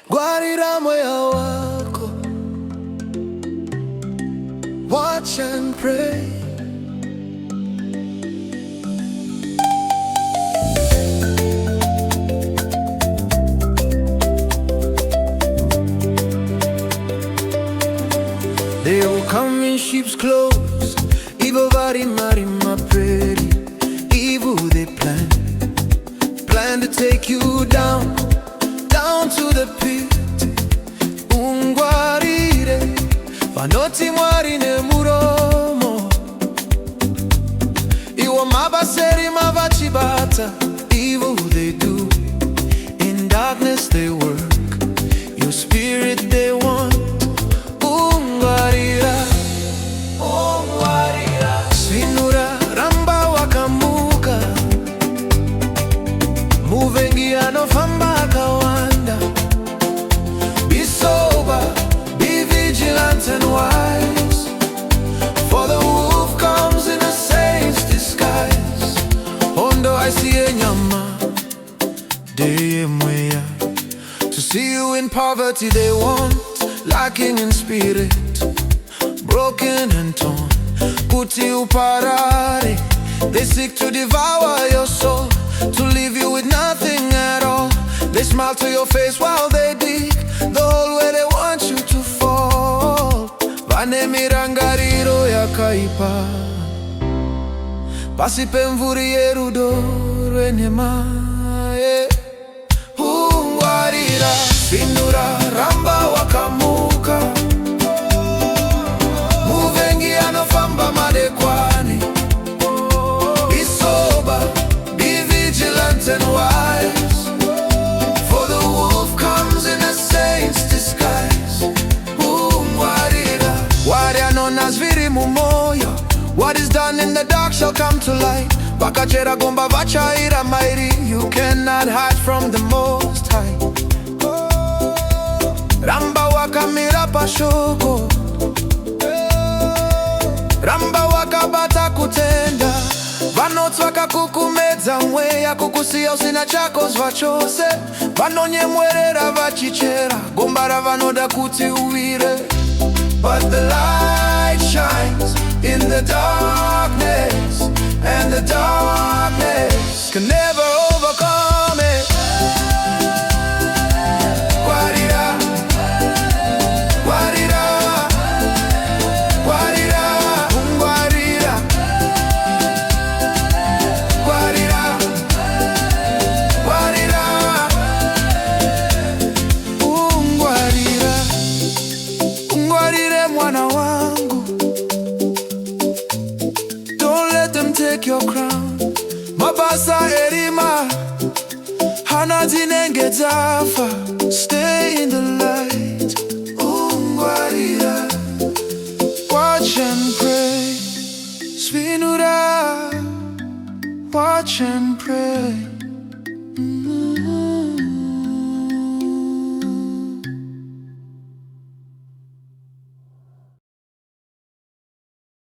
Ngwarira moyo wako, watch and pray. They will come in sheep's clothes, evil varima pretty. Evil they plan to take you down to the pit. Ngwarire, vanoti mwarine muromo. Iwo mabaseri mavachibata. Evil they do, in darkness they work, your spirit they want. Ngwarira, oh Ngwarira, sinura ramba wakamuka, muvengi anofamba kawanda. Be sober, be vigilant and wise, for the wolf comes in a saint's disguise. Ondo aisiye nyama, deye mweya. To see you in poverty they want, lacking in spirit, broken and torn. Kuti uparare, they seek to devour your soul, to leave you with nothing at all. They smile to your face while they dig the hole where they want you to fall. Vane mirangariro yakaipa, pasipe mvuri yerudo rwenema. Ngwarira, finura ramba wakamuka, muvengi anofamba madekwani. Be sober, be vigilant and wise, for the wolf comes in a saint's disguise. Ngwarira, waria nonas viri mumoyo. What is done in the dark shall come to light. Vakachera gomba vachaira mairi, you cannot hide from the Most High. Ramba wakamira pashoko, ramba wakabata kutenda. Vanoti vakakukumedza mweya, kukusiya usina chako zvachose. Vanonyemwerera vachichera, gomba ravanoda kuti uwire. But the light shines in the darkness, and the darkness can never overcome it. Ngwarira, Ngwarira, Ngwarira, Ngwarira, Ngwarira, Ngwarira, Ngwarira, Ngwarire mwana wangu. Don't let them take your crown. Mabasa erima, hana zinenge zafa. Stay in the light.